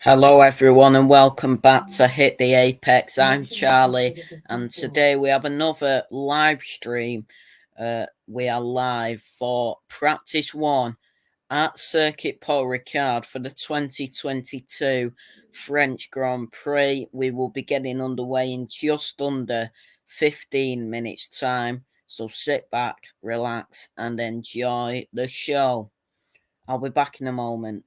Hello, everyone, and welcome back to Hit the Apex. I'm Charlie, and today we have another live stream. We are live for Practice 1 at Circuit Paul Ricard for the 2022 French Grand Prix. We will be getting underway in just under 15 minutes' time, so sit back, relax, and enjoy the show. I'll be back in a moment.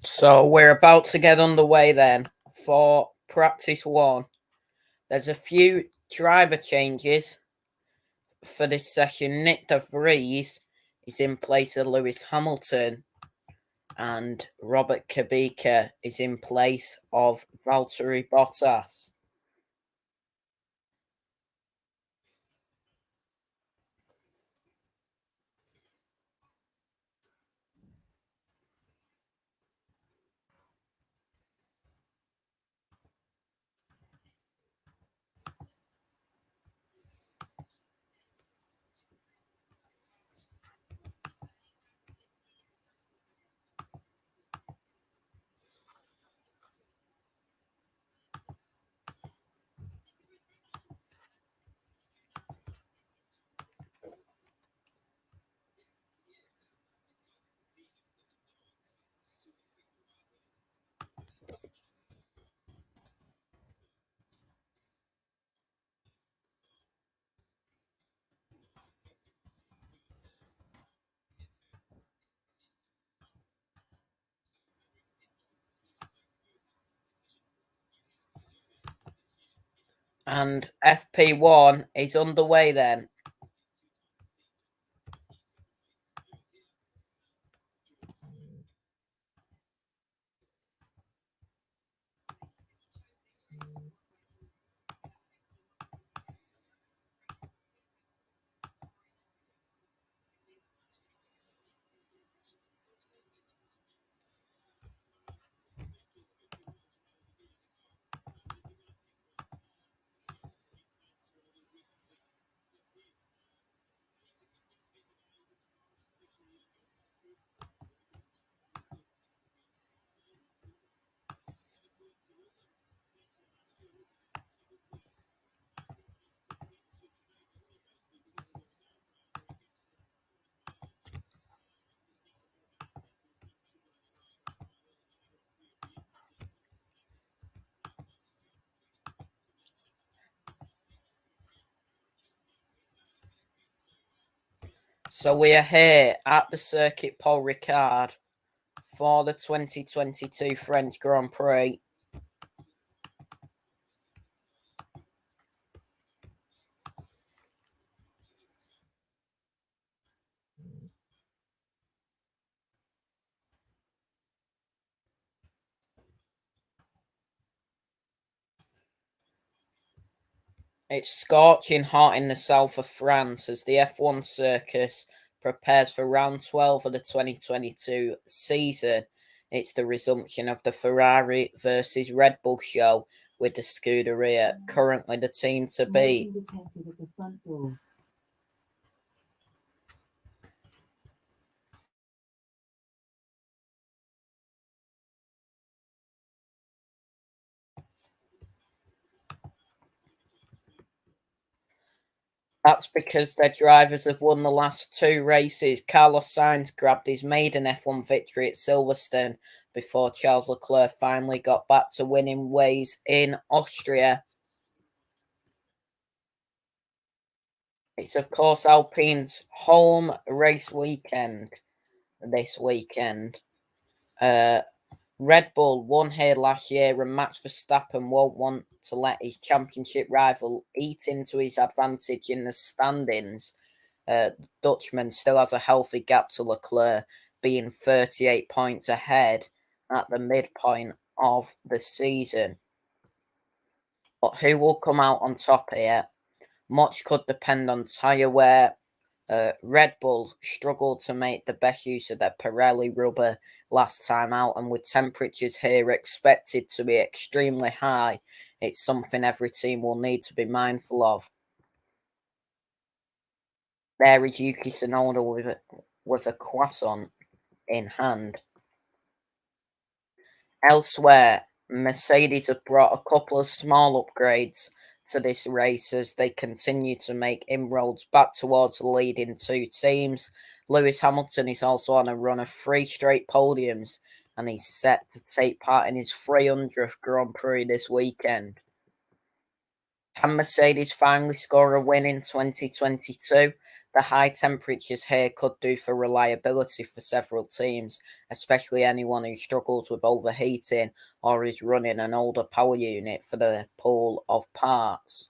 So we're about to get underway then for practice one. There's a few driver changes for this session. Nyck De Vries is in place of Lewis Hamilton, and Robert Kubica is in place of Valtteri Bottas. And FP1 is underway then. So we are here at the Circuit Paul Ricard for the 2022 French Grand Prix. It's scorching hot in the south of France as the F1 circus prepares for round 12 of the 2022 season. It's the resumption of the Ferrari versus Red Bull show, with the Scuderia currently the team to beat. That's because their drivers have won the last two races. Carlos Sainz grabbed his maiden F1 victory at Silverstone before Charles Leclerc finally got back to winning ways in Austria. It's, of course, Alpine's home race weekend this weekend. Red Bull won here last year, and Max Verstappen won't want to let his championship rival eat into his advantage in the standings. Dutchman still has a healthy gap to Leclerc, being 38 points ahead at the midpoint of the season. But who will come out on top here? Much could depend on tyre wear. Red Bull struggled to make the best use of their Pirelli rubber last time out, and with temperatures here expected to be extremely high, it's something every team will need to be mindful of. There is Yuki Tsunoda with a croissant in hand. Elsewhere, Mercedes have brought a couple of small upgrades to this race as they continue to make inroads back towards the leading two teams. Lewis Hamilton is also on a run of 3 straight podiums, and he's set to take part in his 300th Grand Prix this weekend. Can Mercedes finally score a win in 2022? The high temperatures here could do for reliability for several teams, especially anyone who struggles with overheating or is running an older power unit for the pool of parts.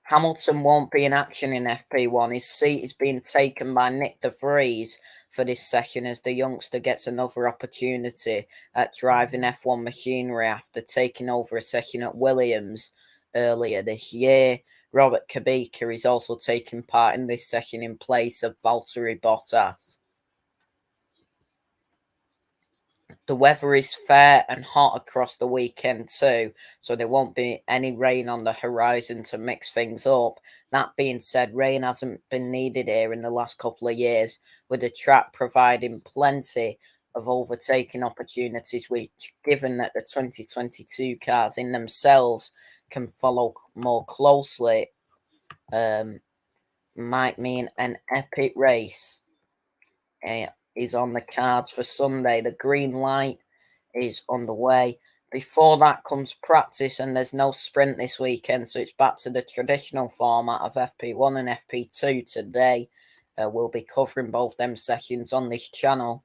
Hamilton won't be in action in FP1. His seat is being taken by Nyck De Vries for this session as the youngster gets another opportunity at driving F1 machinery after taking over a session at Williams earlier this year. Robert Kubica is also taking part in this session in place of Valtteri Bottas. The weather is fair and hot across the weekend too, so there won't be any rain on the horizon to mix things up. That being said, rain hasn't been needed here in the last couple of years, with the track providing plenty of overtaking opportunities, which, given that the 2022 cars in themselves can follow more closely, might mean an epic race is on the cards for Sunday. The green light is underway. Before that comes practice, and there's no sprint this weekend, so it's back to the traditional format of FP1 and FP2 today. We'll be covering both them sessions on this channel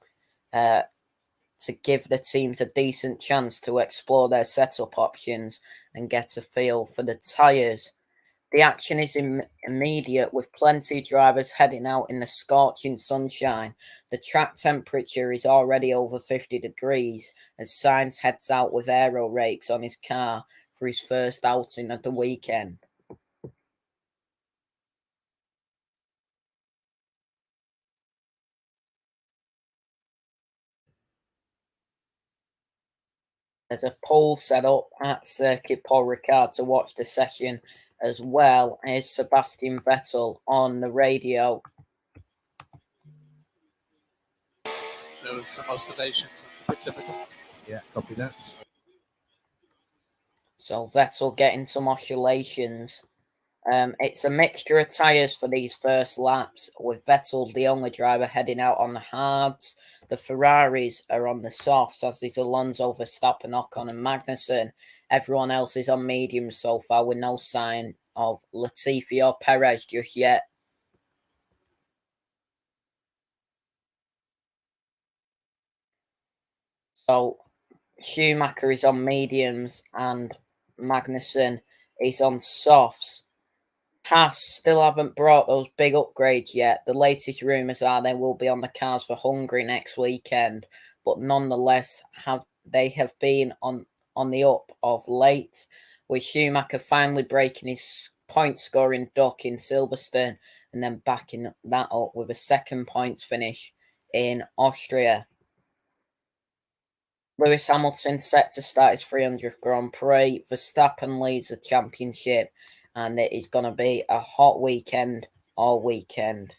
to give the teams a decent chance to explore their setup options and get a feel for the tyres. The action is immediate, with plenty of drivers heading out in the scorching sunshine. The track temperature is already over 50 degrees as Sainz heads out with aero rakes on his car for his first outing of the weekend. There's a poll set up at Circuit Paul Ricard to watch the session, as well as Sebastian Vettel on the radio. There was some oscillations on the pit limiter. Yeah, copy that. So Vettel getting some oscillations. It's a mixture of tyres for these first laps, with Vettel the only driver heading out on the hards. The Ferraris are on the softs, as is Alonso, Verstappen, Ocon and Magnussen. Everyone else is on mediums so far, with no sign of Latifi or Perez just yet. So Schumacher is on mediums and Magnussen is on softs. Haas still haven't brought those big upgrades yet. The latest rumours are they will be on the cards for Hungary next weekend, but nonetheless have been on the up of late, with Schumacher finally breaking his point scoring duck in Silverstone and then backing that up with a second points finish in Austria. Lewis Hamilton set to start his 300th Grand Prix. Verstappen leads the championship, and it is going to be a hot weekend all weekend.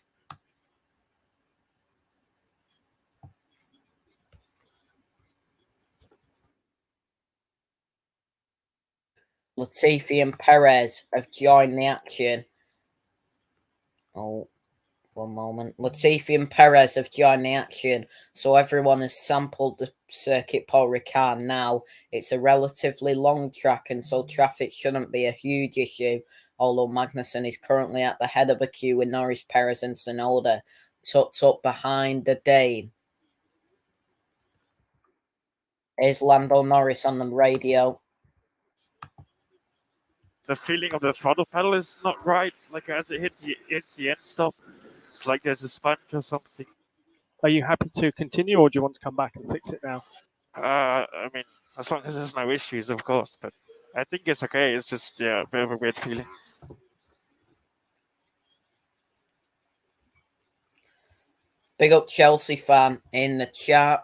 Latifi and Perez have joined the action. Oh, one moment. Latifi and Perez have joined the action, so everyone has sampled the Circuit Paul Ricard now. It's a relatively long track, and so traffic shouldn't be a huge issue, although Magnussen is currently at the head of the queue with Norris, Perez and Tsunoda tucked up behind the Dane. Here's Lando Norris on the radio. The feeling of the throttle pedal is not right, like as it hits the end stop. It's like there's a sponge or something. Are you happy to continue, or do you want to come back and fix it now? I mean, as long as there's no issues, of course, but I think it's okay. It's just, yeah, a bit of a weird feeling. Big up Chelsea fan in the chat.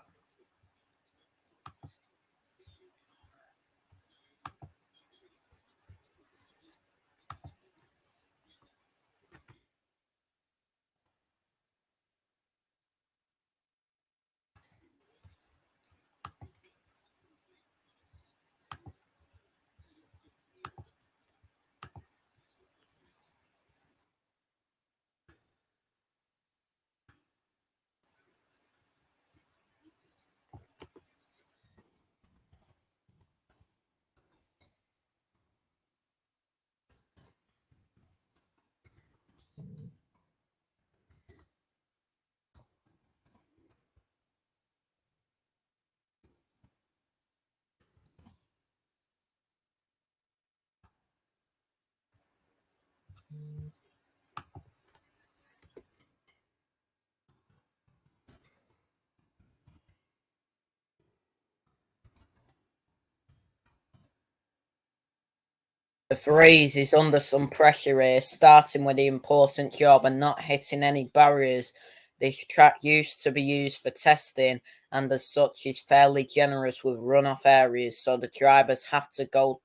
De Vries is under some pressure here, starting with the important job and not hitting any barriers. This track used to be used for testing, and as such is fairly generous with runoff areas, so the drivers have to go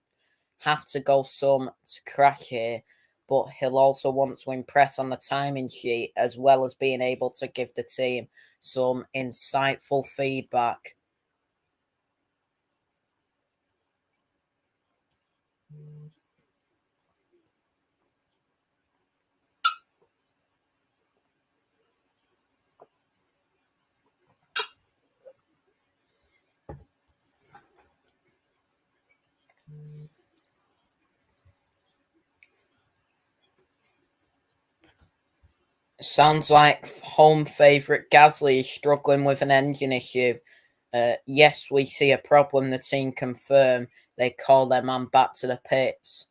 some to crack here. But he'll also want to impress on the timing sheet, as well as being able to give the team some insightful feedback. Sounds like home favourite Gasly is struggling with an engine issue. Yes, we see a problem, the team confirm. They call their man back to the pits.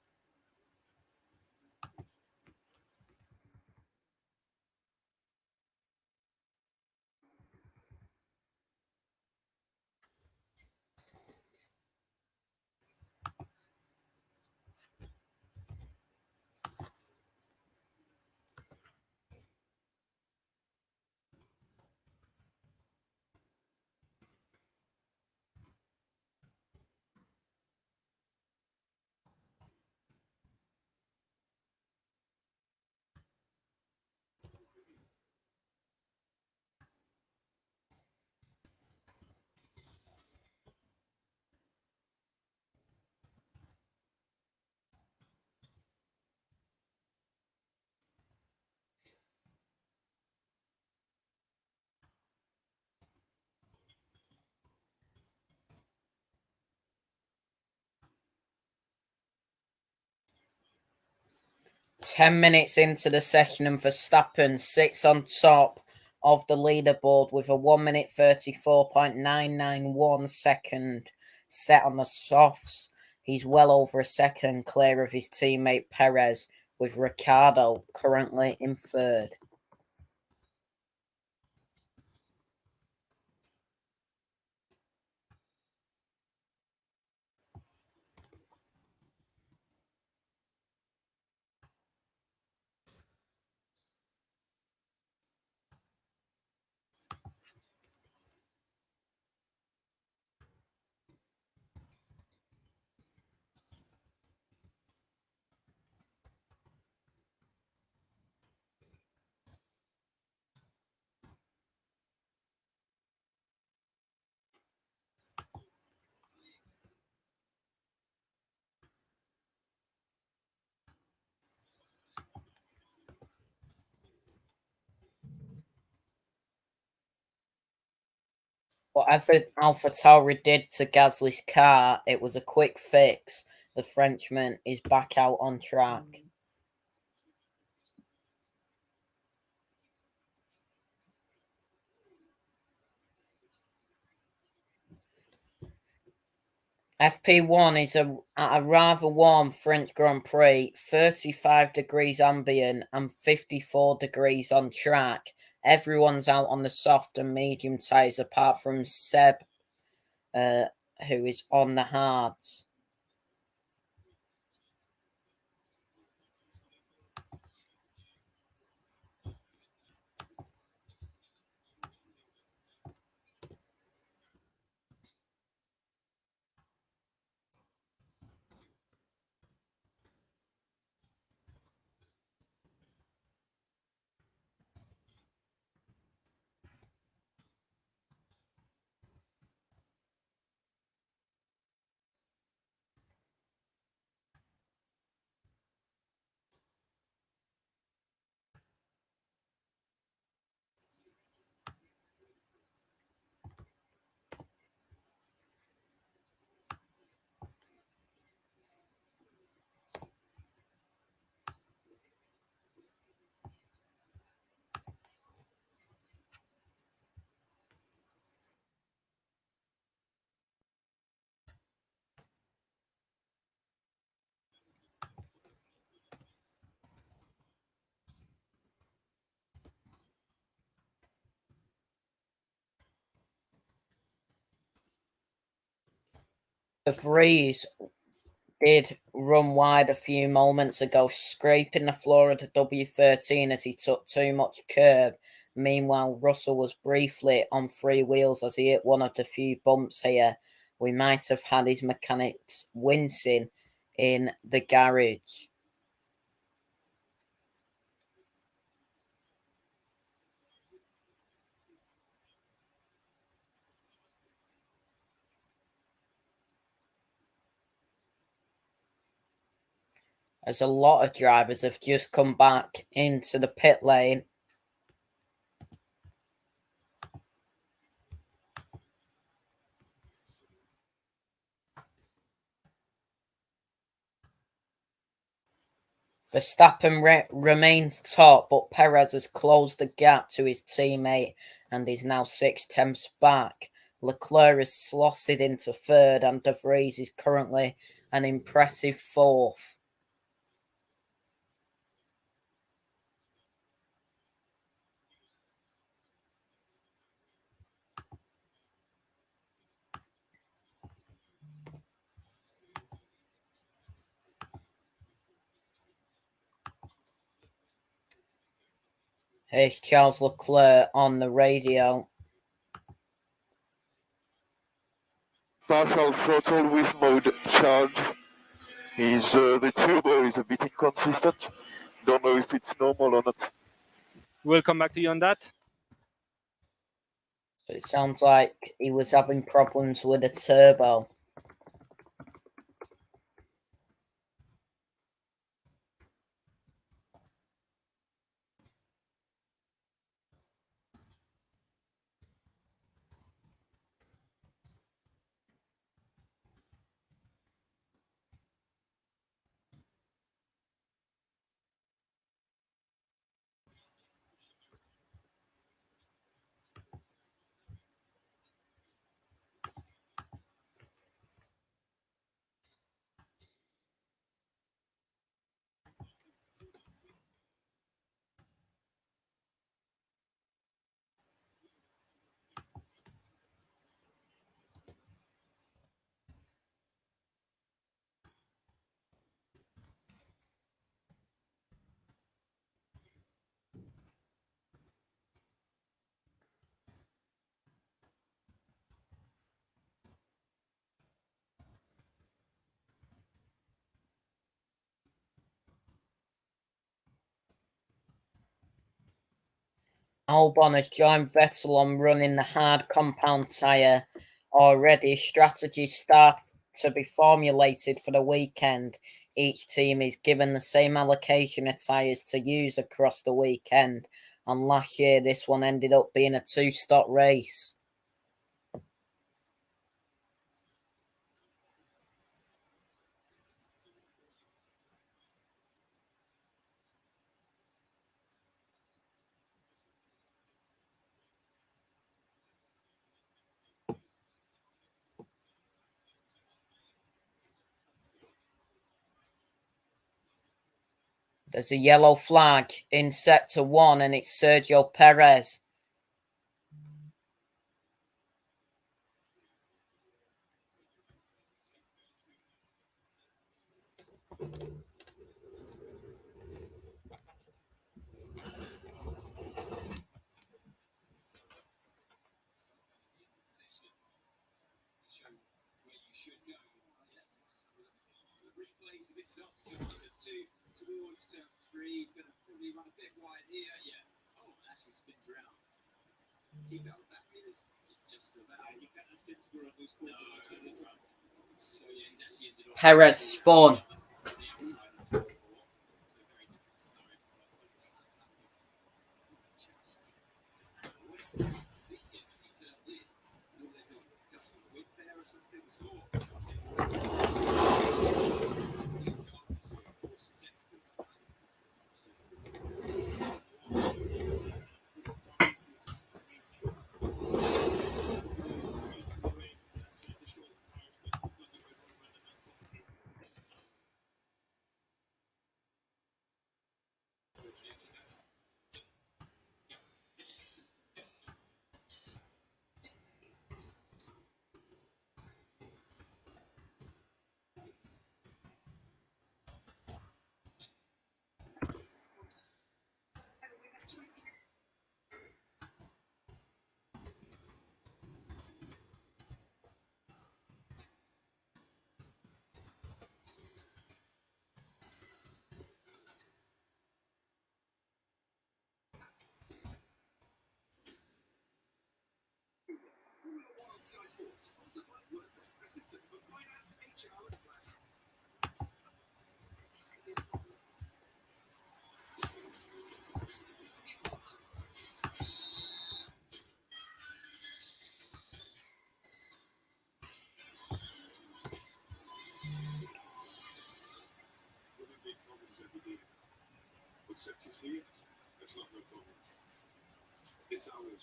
Ten minutes into the session, and Verstappen sits on top of the leaderboard with a 1 minute 34.991 second set on the softs. He's well over a second clear of his teammate Perez, with Ricciardo currently in third. Whatever AlphaTauri did to Gasly's car, it was a quick fix. The Frenchman is back out on track. FP1 is at a rather warm French Grand Prix, 35 degrees ambient and 54 degrees on track. Everyone's out on the soft and medium tyres apart from Seb, who is on the hards. De Vries did run wide a few moments ago, scraping the floor of the W13 as he took too much curb. Meanwhile, Russell was briefly on three wheels as he hit one of the few bumps here. We might have had his mechanics wincing in the garage. As a lot of drivers have just come back into the pit lane. Verstappen remains top, but Perez has closed the gap to his teammate and is now 6 tenths back. Leclerc is slotted into third, and De Vries is currently an impressive fourth. Here's Charles Leclerc on the radio. Partial throttle with mode charge. The turbo is a bit inconsistent. Don't know if it's normal or not. We'll come back to you on that. So it sounds like he was having problems with the turbo. Albon has joined Vettel on running the hard compound tyre already. Strategies start to be formulated for the weekend. Each team is given the same allocation of tyres to use across the weekend. And last year, this one ended up being a two-stop race. There's a yellow flag in sector 1, and it's Sergio Perez. Towards turn 3, he's going to probably run a bit wide here. Yeah. Oh, actually spins around. Keep out of that. Just about. You can't spin through on those corners. So yeah, he's actually ended up. Perez spun.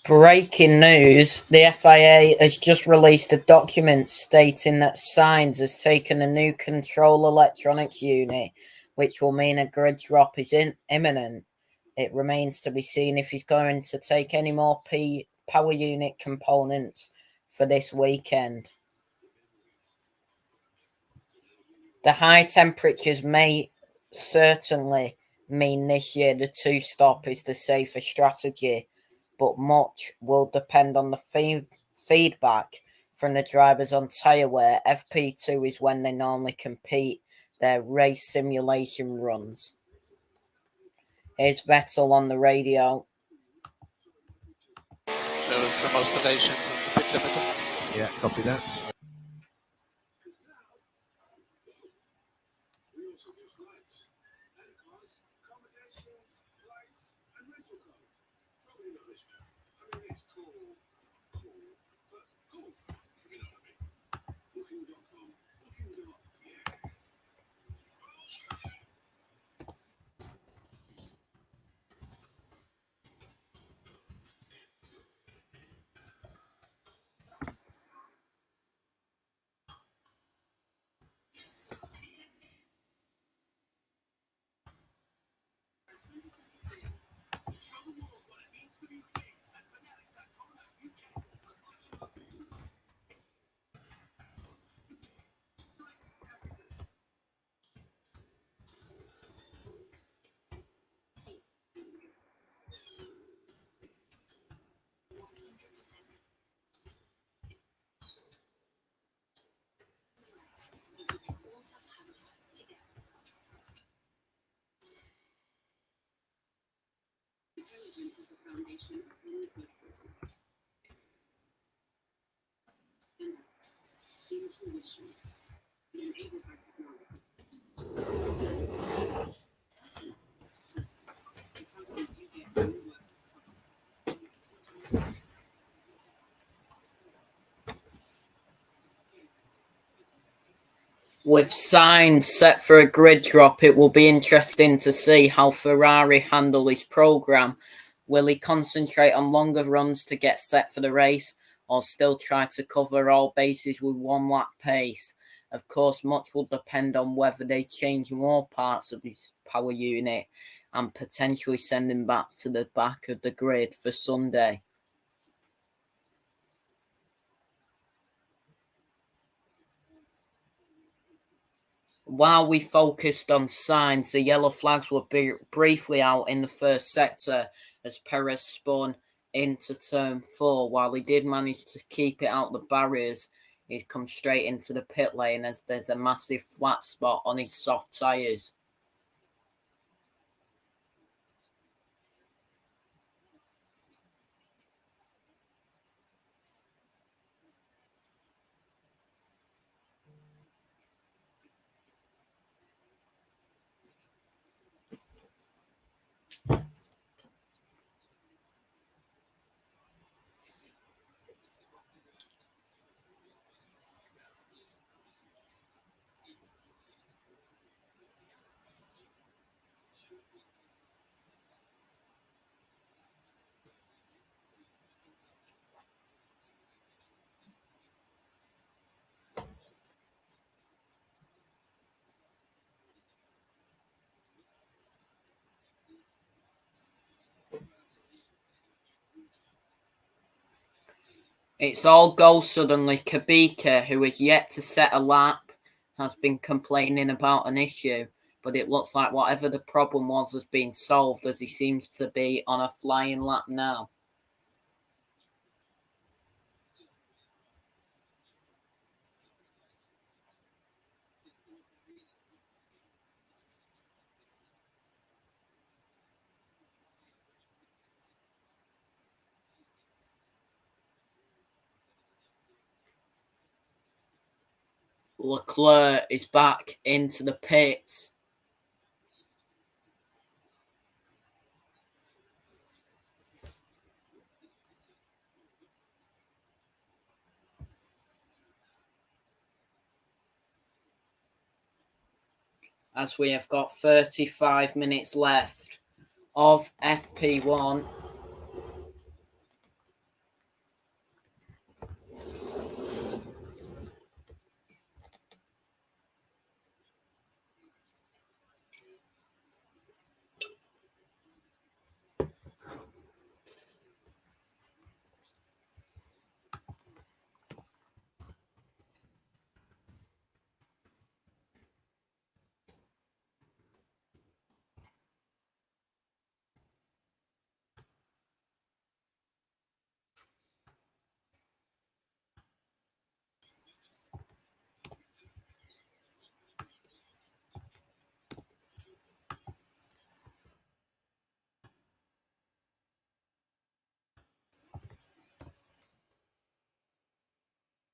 Breaking news, the FIA has just released a document stating that Sainz has taken a new control electronics unit, which will mean a grid drop is imminent. It remains to be seen if he's going to take any more power unit components for this weekend. The high temperatures may certainly mean this year the two-stop is the safer strategy, but much will depend on the feedback from the drivers on tyre wear. FP2 is when they normally compete their race simulation runs. Here's Vettel on the radio. There was some oscillations on the pit limiter. Yeah, copy that. With Sainz set for a grid drop, it will be interesting to see how Ferrari handle his programme. Will he concentrate on longer runs to get set for the race, or still try to cover all bases with one lap pace? Of course, much will depend on whether they change more parts of his power unit and potentially send him back to the back of the grid for Sunday. While we focused on Sainz, the yellow flags were briefly out in the first sector as Perez spun into turn 4. While he did manage to keep it out the barriers, he's come straight into the pit lane as there's a massive flat spot on his soft tyres. It's all go suddenly. Kubica, who has yet to set a lap, has been complaining about an issue, but it looks like whatever the problem was has been solved as he seems to be on a flying lap now. Leclerc is back into the pits. As we have got 35 minutes left of FP1.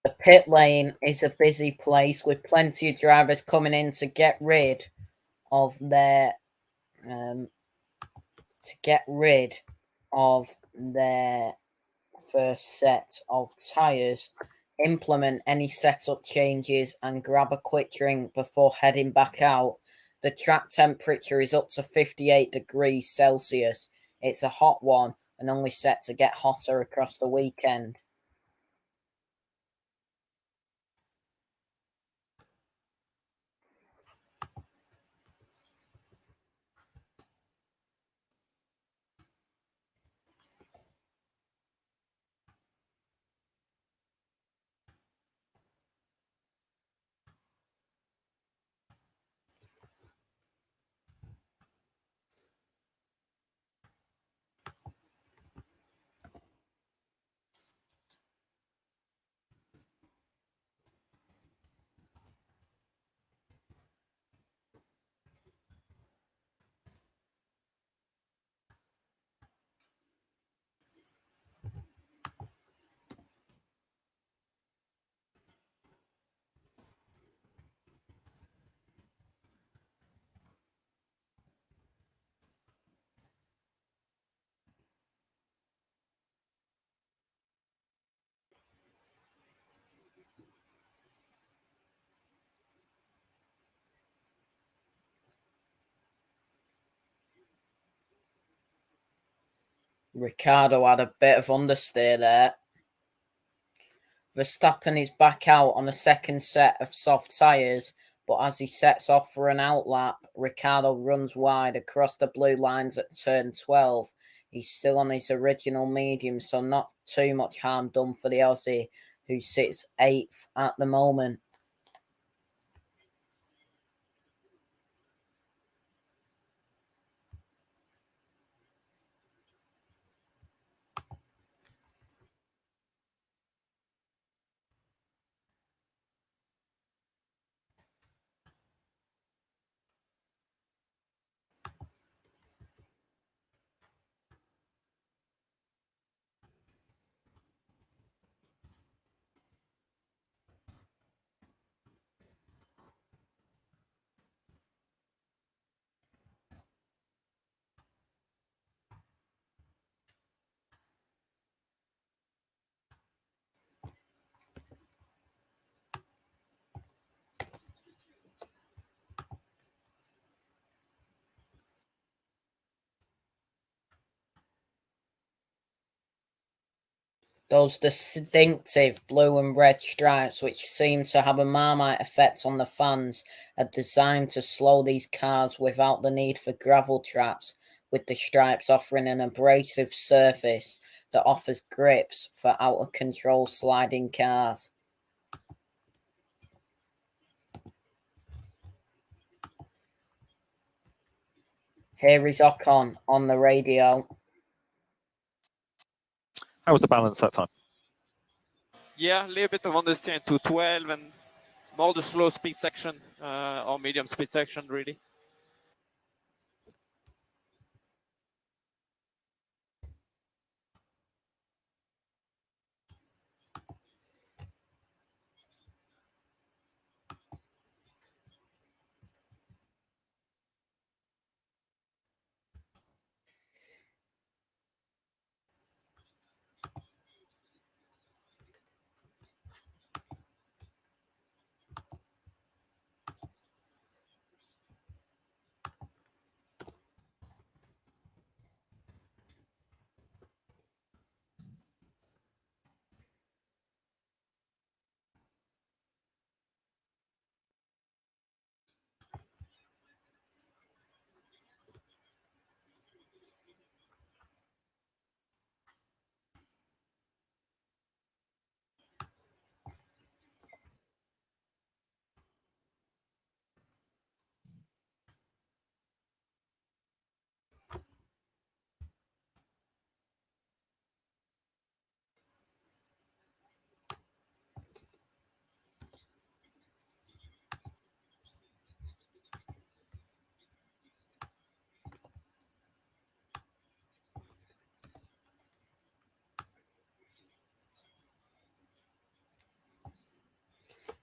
The pit lane is a busy place with plenty of drivers coming in to get rid of their first set of tyres, implement any setup changes and grab a quick drink before heading back out. The track temperature is up to 58 degrees Celsius. It's a hot one and only set to get hotter across the weekend. Ricciardo had a bit of understeer there. Verstappen is back out on a second set of soft tyres, but as he sets off for an outlap, Ricciardo runs wide across the blue lines at turn 12. He's still on his original medium, so not too much harm done for the Aussie, who sits 8th at the moment. Those distinctive blue and red stripes, which seem to have a Marmite effect on the fans, are designed to slow these cars without the need for gravel traps, with the stripes offering an abrasive surface that offers grips for out-of-control sliding cars. Here is Ocon on the radio. How was the balance that time? Yeah, a little bit of understeer to 12 and more the slow speed section or medium speed section, really.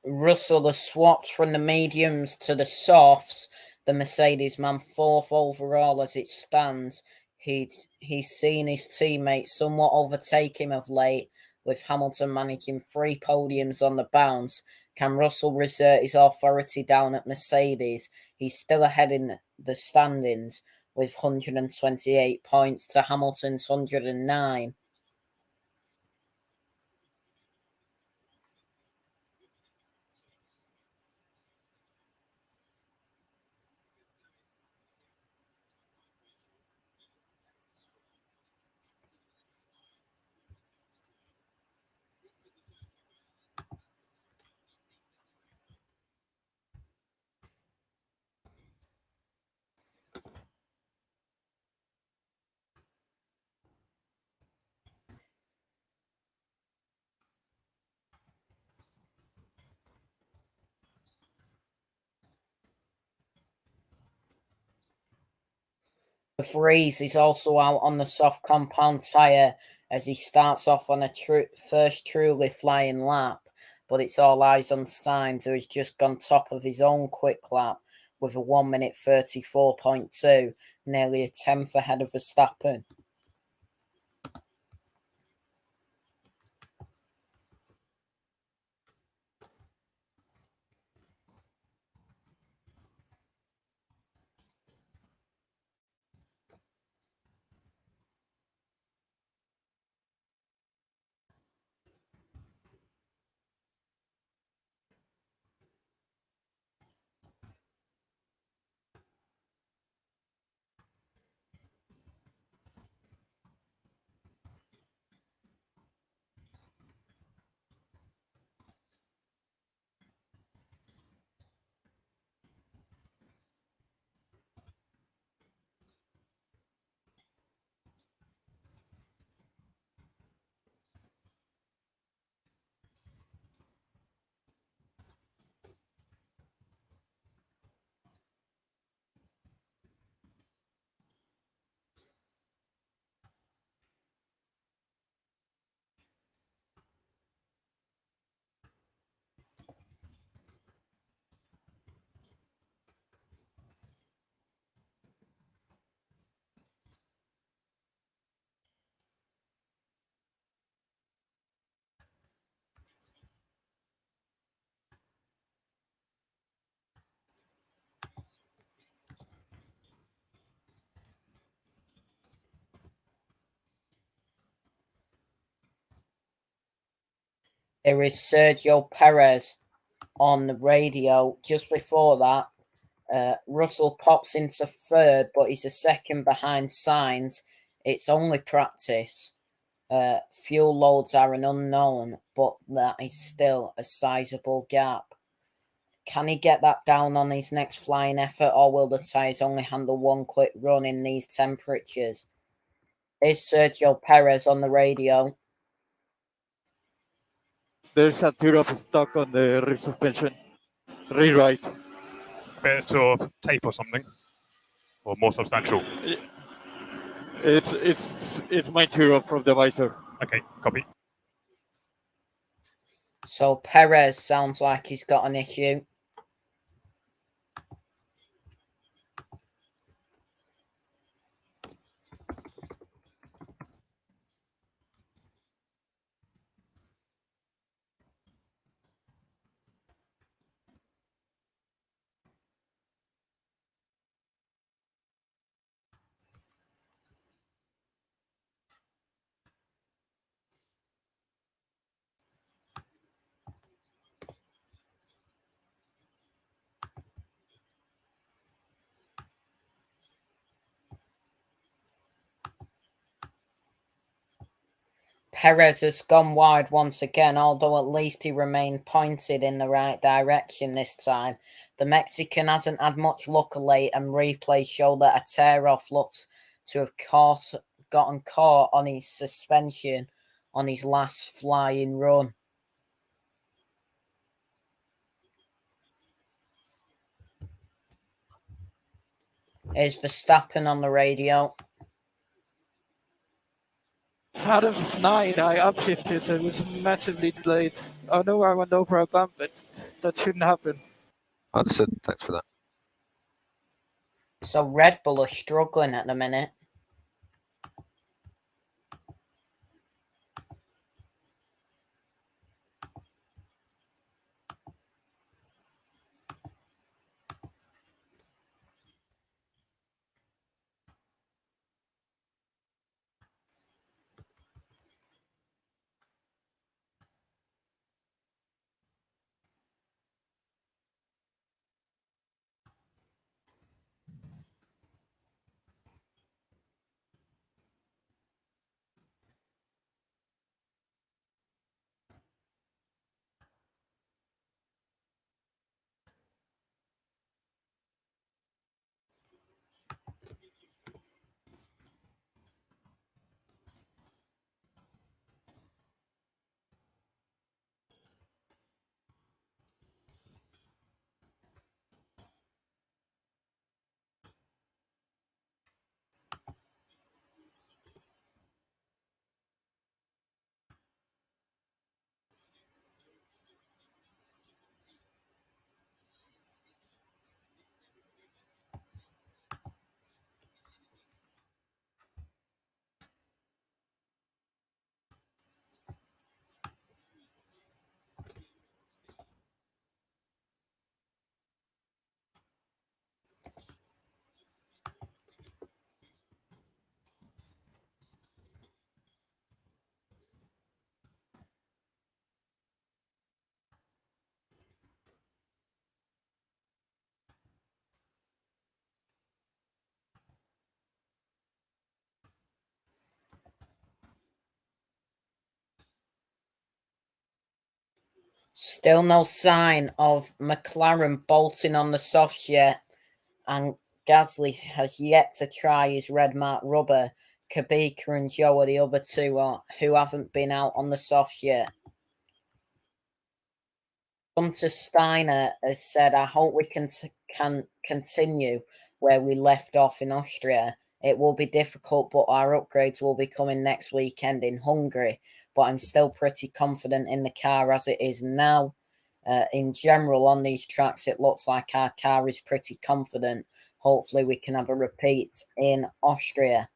Russell has swapped from the mediums to the softs. The Mercedes man 4th overall as it stands. He's seen his teammates somewhat overtake him of late, with Hamilton managing 3 podiums on the bounce. Can Russell reassert his authority down at Mercedes? He's still ahead in the standings with 128 points to Hamilton's 109. De Vries is also out on the soft compound tyre as he starts off on a first truly flying lap, but it's all eyes on Sainz, who has just gone top of his own quick lap with a 1 minute 34.2, nearly a tenth ahead of Verstappen. There is Sergio Perez on the radio. Just before that, Russell pops into 3rd, but he's a second behind Sainz. It's only practice. Fuel loads are an unknown, but that is still a sizable gap. Can he get that down on his next flying effort, or will the tyres only handle 1 quick run in these temperatures? Is Sergio Perez on the radio? There's a tour of stock on the rear suspension. Rewrite. A bit of tape or something, or more substantial. It's my tour from the visor. Okay, copy. So Perez sounds like he's got an issue. Perez has gone wide once again, although at least he remained pointed in the right direction this time. The Mexican hasn't had much luck of late, and replays show that a tear-off looks to have gotten caught on his suspension on his last flying run. Here's Verstappen on the radio. Out of 9, I upshifted. It was massively delayed. I know I went over a bump, but that shouldn't happen. Understood. Thanks for that. So Red Bull are struggling at the minute. Still no sign of McLaren bolting on the softs yet, and Gasly has yet to try his red mark rubber. Kubica and Joe are the other two who haven't been out on the softs yet. Gunter Steiner has said, I hope we can continue where we left off in Austria. It will be difficult, but our upgrades will be coming next weekend in Hungary. But I'm still pretty confident in the car as it is now. In general, on these tracks, it looks like our car is pretty confident. Hopefully, we can have a repeat in Austria.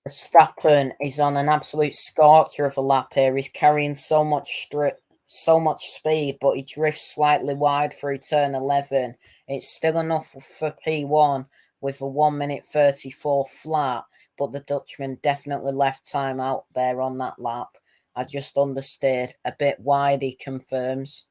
Verstappen is on an absolute scorcher of a lap here. He's carrying so much speed, but he drifts slightly wide through turn 11. It's still enough for P1 with a 1 minute 34 flat, but the Dutchman definitely left time out there on that lap. I just understeered a bit wide, he confirms.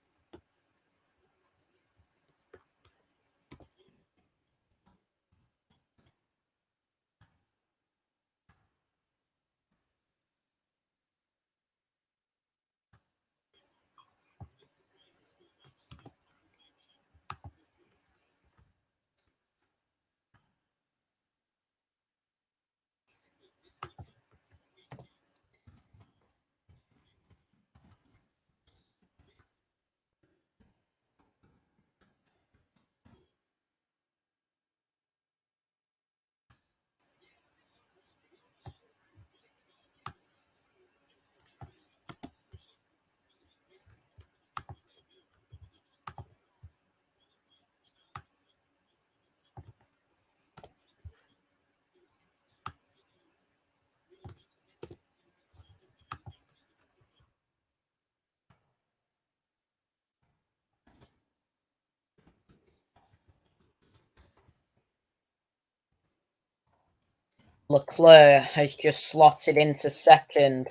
Leclerc has just slotted into second,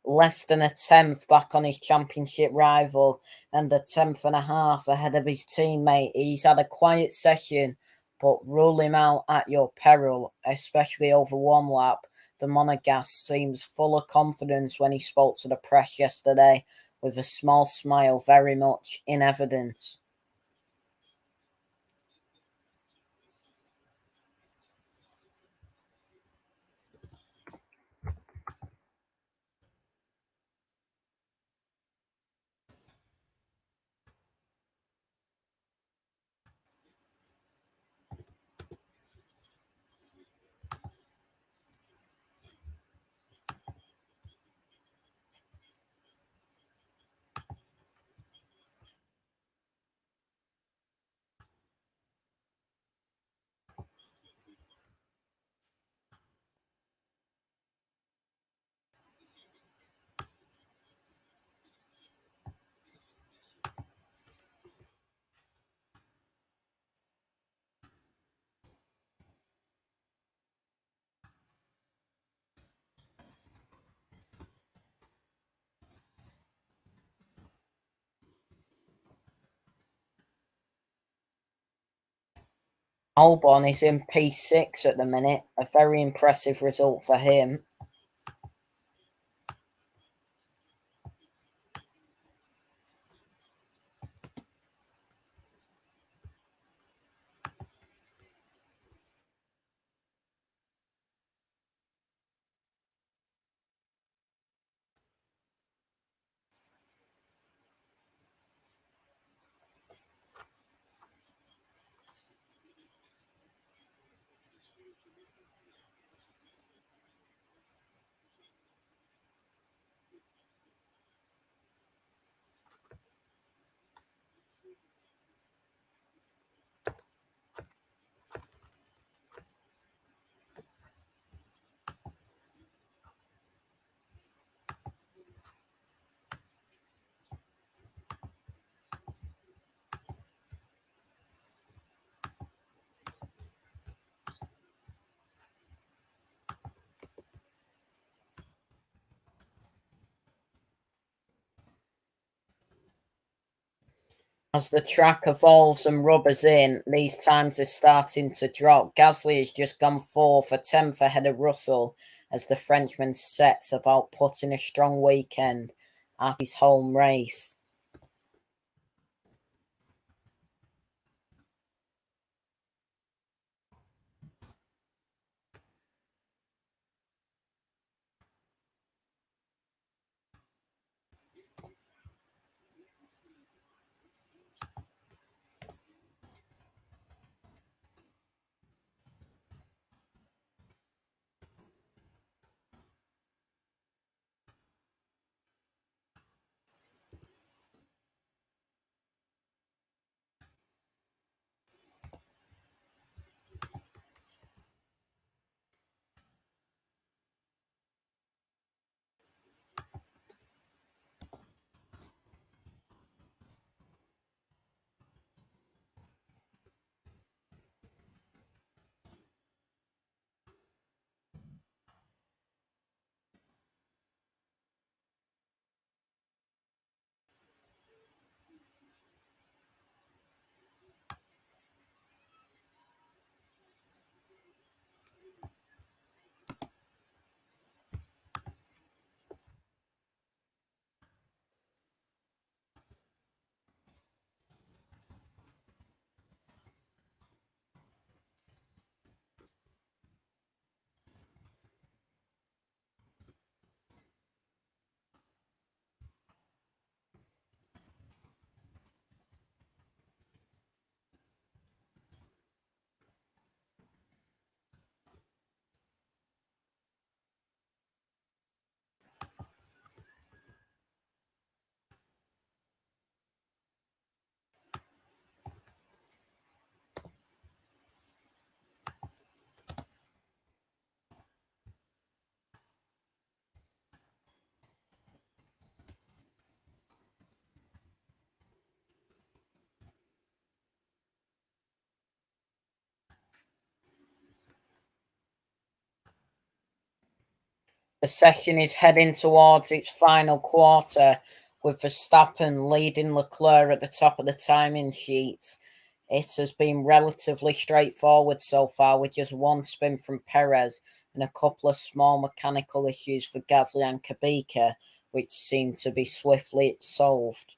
less than a tenth back on his championship rival, and a tenth and a half ahead of his teammate. He's had a quiet session, but rule him out at your peril, especially over one lap. The Monegasque seems full of confidence when he spoke to the press yesterday, with a small smile very much in evidence. Albon is in P6 at the minute, a very impressive result for him. As the track evolves and rubbers in, these times are starting to drop. Gasly has just gone 4th, a 10th ahead of Russell, as the Frenchman sets about putting a strong weekend at his home race. The session is heading towards its final quarter, with Verstappen leading Leclerc at the top of the timing sheets. It has been relatively straightforward so far, with just one spin from Perez and a couple of small mechanical issues for Gasly and Kubica, which seem to be swiftly solved.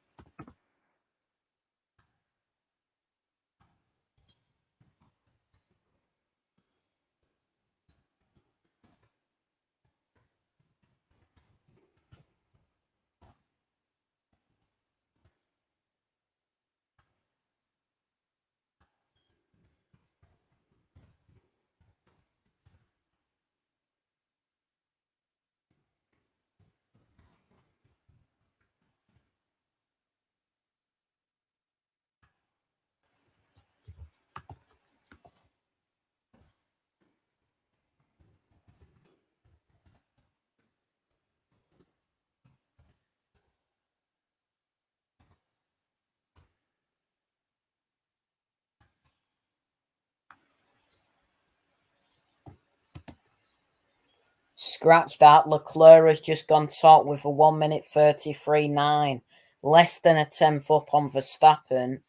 Scratch that, Leclerc has just gone top with a 1 minute 33.9, less than a tenth up on Verstappen.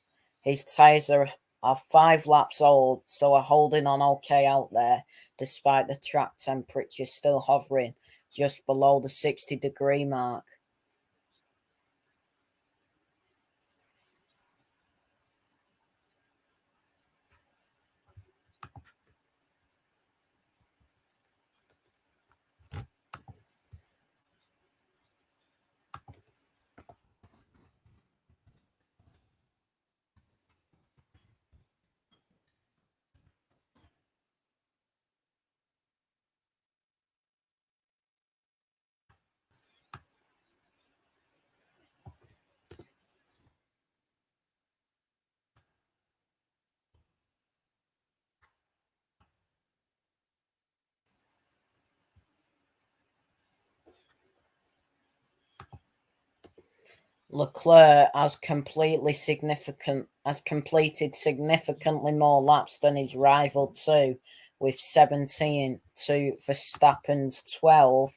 His tyres are 5 laps old, so are holding on okay out there, despite the track temperature still hovering just below the 60-degree mark. Leclerc has completed significantly more laps than his rival too, with 17 to Verstappen's 12.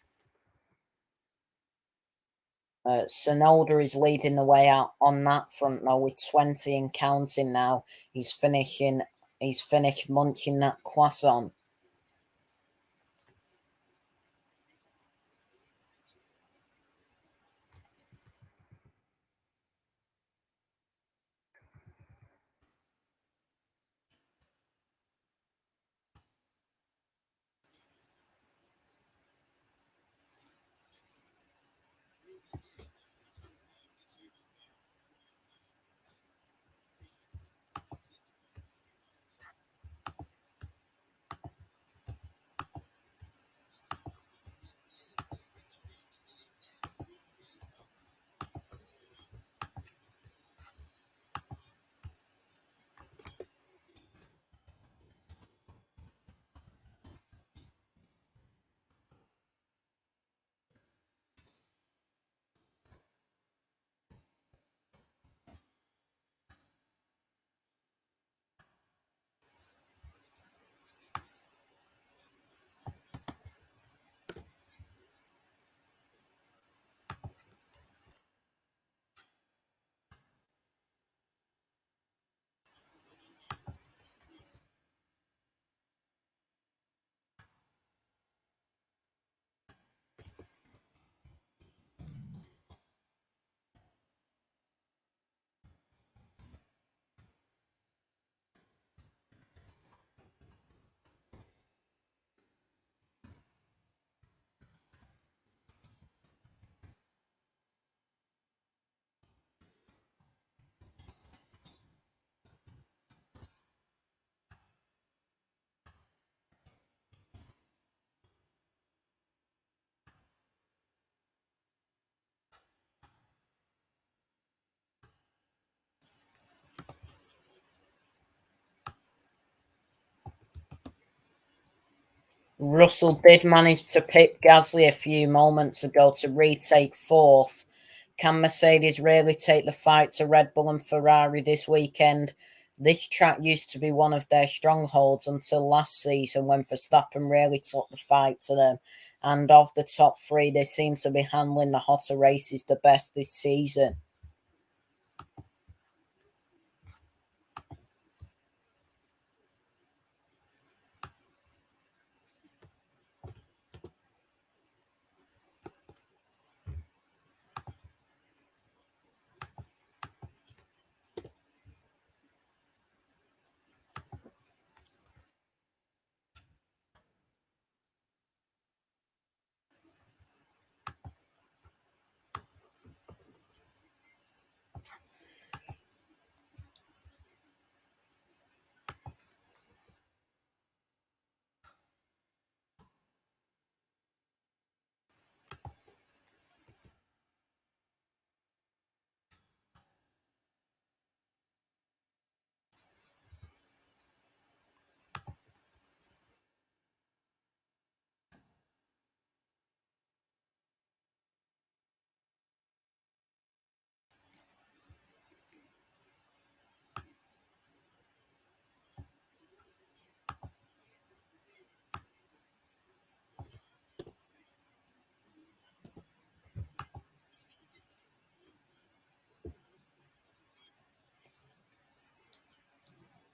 Tsunoda is leading the way out on that front though, with 20 and counting now. He's finished munching that croissant. Russell did manage to pit Gasly a few moments ago to retake fourth. Can Mercedes really take the fight to Red Bull and Ferrari this weekend? This track used to be one of their strongholds until last season, when Verstappen really took the fight to them and of the top three, they seem to be handling the hotter races the best this season.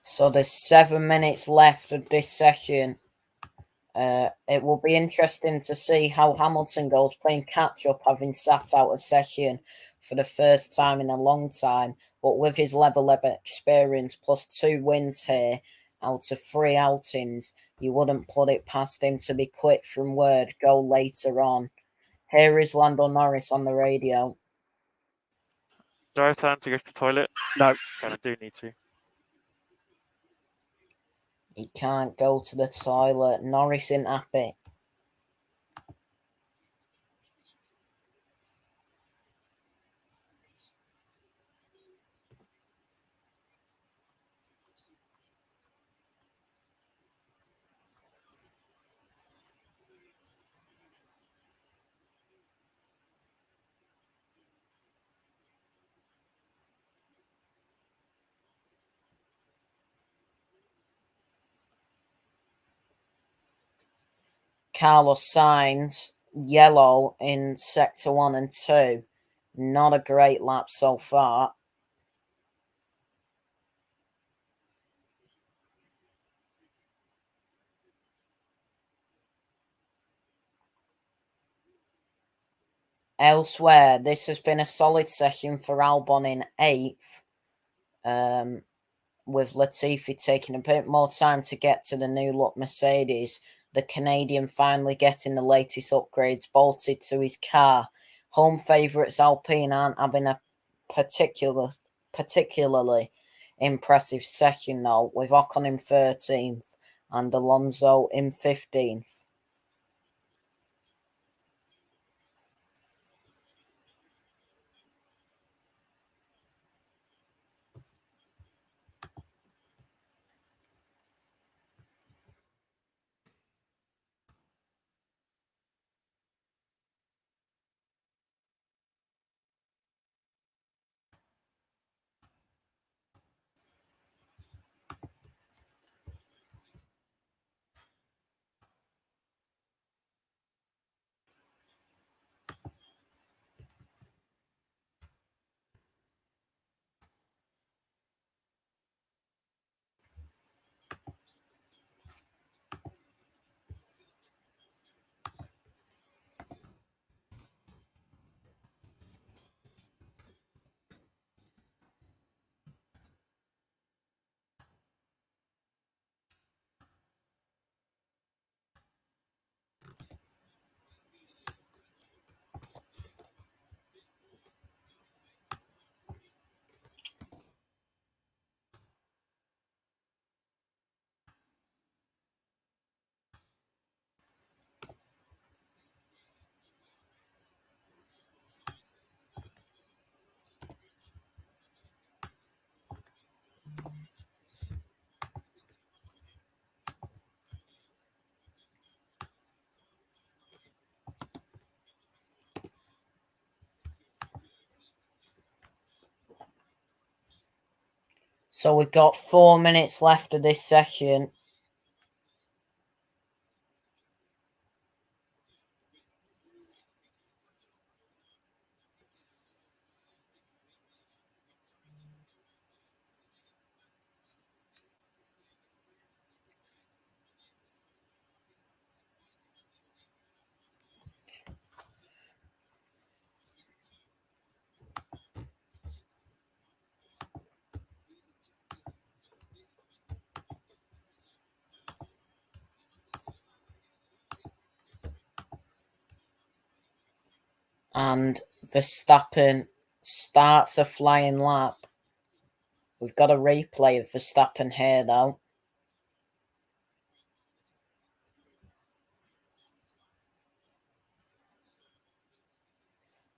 So there's 7 minutes left of this session. It will be interesting to see how Hamilton goes, playing catch-up, having sat out a session for the first time in a long time. But with his level of experience, plus 2 wins here out of 3 outings, you wouldn't put it past him to be quick from word, go later on. Here is Lando Norris on the radio. Do I have time to go to the toilet? No. Kind of do need to. He can't go to the toilet. Norris isn't happy. Carlos Sainz, yellow in sector 1 and 2. Not a great lap so far. Elsewhere, this has been a solid session for Albon in 8th, with Latifi taking a bit more time to get to the new look Mercedes. The Canadian finally getting the latest upgrades bolted to his car. Home favourites Alpine aren't having a particularly impressive session though, with Ocon in 13th and Alonso in 15th. So we've got 4 minutes left of this session. And Verstappen starts a flying lap. We've got a replay of Verstappen here, though.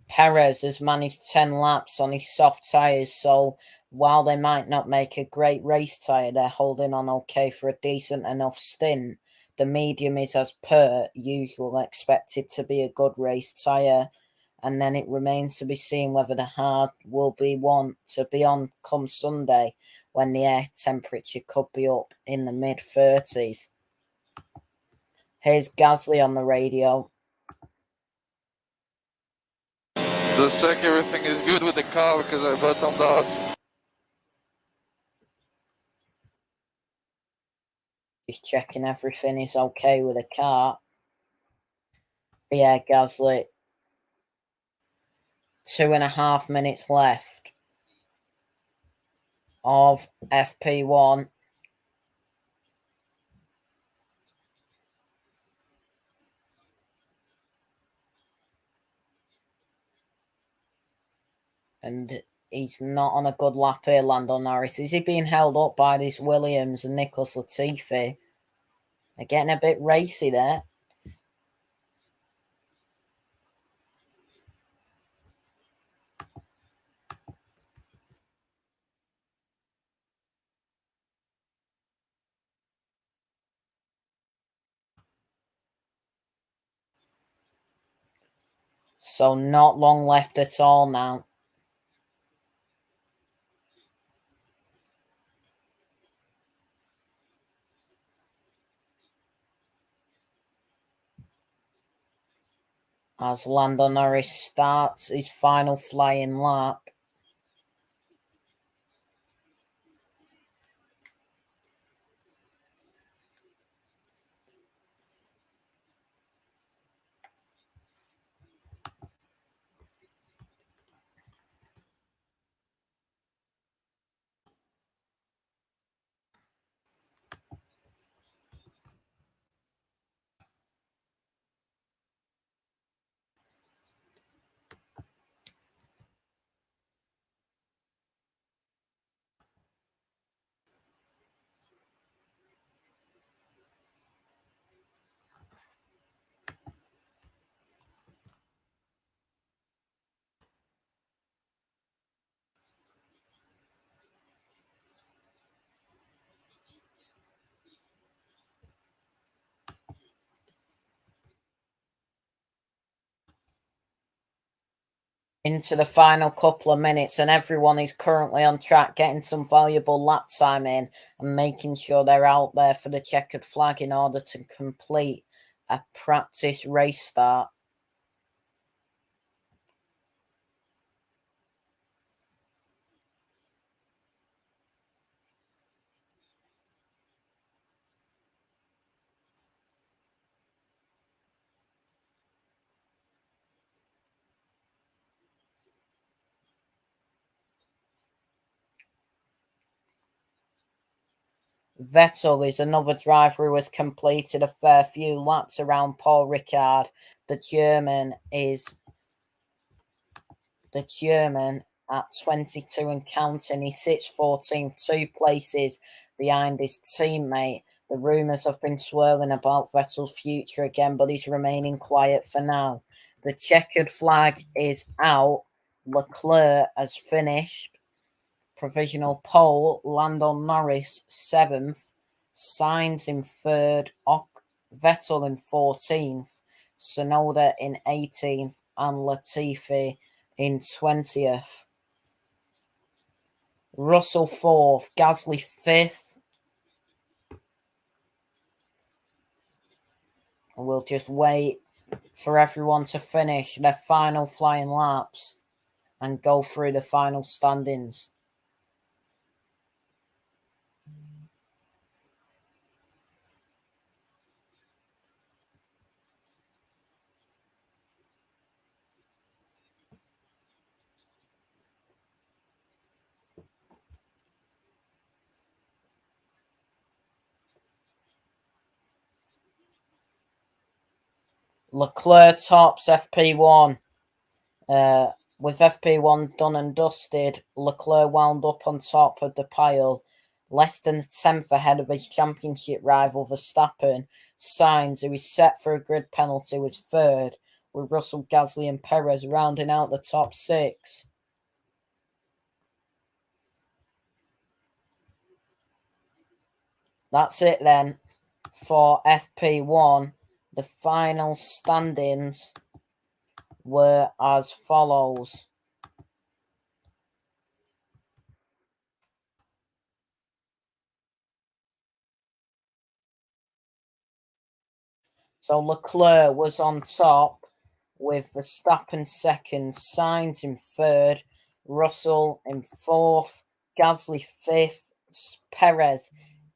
Perez has managed 10 laps on his soft tyres, so while they might not make a great race tyre, they're holding on okay for a decent enough stint. The medium is, as per usual, expected to be a good race tyre, and then it remains to be seen whether the hard will be one to be on come Sunday, when the air temperature could be up in the mid-30s. Here's Gasly on the radio. Just check everything is good with the car because I bottomed out. He's checking everything is okay with the car. Yeah, Gasly. 2.5 minutes left of FP1. And he's not on a good lap here, Lando Norris. Is he being held up by this Williams and Nicholas Latifi? They're getting a bit racy there. So not long left at all now. As Lando Norris starts his final flying lap. Into the final couple of minutes, and everyone is currently on track, getting some valuable lap time in and making sure they're out there for the checkered flag in order to complete a practice race start. Vettel is another driver who has completed a fair few laps around Paul Ricard. The German at 22 and counting. He sits 14th, 2 places behind his teammate. The rumours have been swirling about Vettel's future again, but he's remaining quiet for now. The checkered flag is out. Leclerc has finished. Provisional pole, Lando Norris 7th, Sainz in 3rd, Vettel in 14th, Tsunoda in 18th, and Latifi in 20th. Russell 4th, Gasly 5th. And we'll just wait for everyone to finish their final flying laps and go through the final standings. Leclerc tops FP1. With FP1 done and dusted, Leclerc wound up on top of the pile, less than a tenth ahead of his championship rival Verstappen. Sainz, who is set for a grid penalty, was third, with Russell, Gasly and Perez rounding out the top 6. That's it then for FP1. The final standings were as follows. So Leclerc was on top with Verstappen second, Sainz in third, Russell in fourth, Gasly fifth, Perez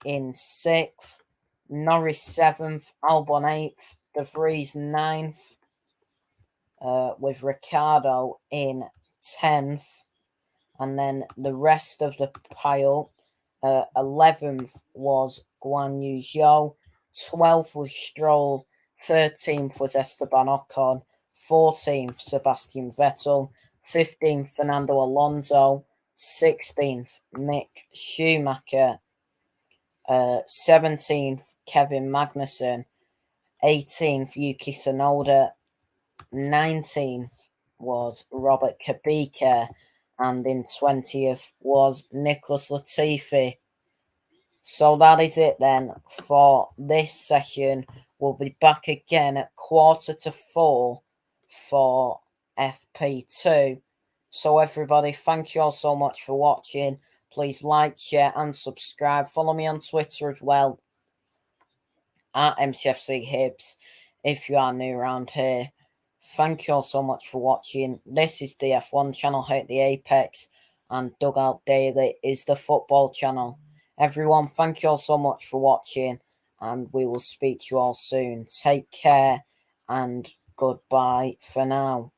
in sixth, Norris seventh, Albon eighth, De Vries ninth, with Ricciardo in 10th, and then the rest of the pile, 11th was Guan Yu Zhou, 12th was Stroll, 13th was Esteban Ocon, 14th Sebastian Vettel, 15th Fernando Alonso, 16th Mick Schumacher, 17th Kevin Magnussen, 18th Yuki Tsunoda, 19th was Robert Kubica, and in 20th was Nicholas Latifi. So that is it then for this session. We'll be back again at 3:45 for FP2. So everybody, thank you all so much for watching. Please like, share and subscribe. Follow me on Twitter as well, at MCFC Hibs, if you are new around here. Thank you all so much for watching. This is the F1 channel, Hit the Apex, and Dugout Daily is the football channel. Everyone, thank you all so much for watching, and we will speak to you all soon. Take care, and goodbye for now.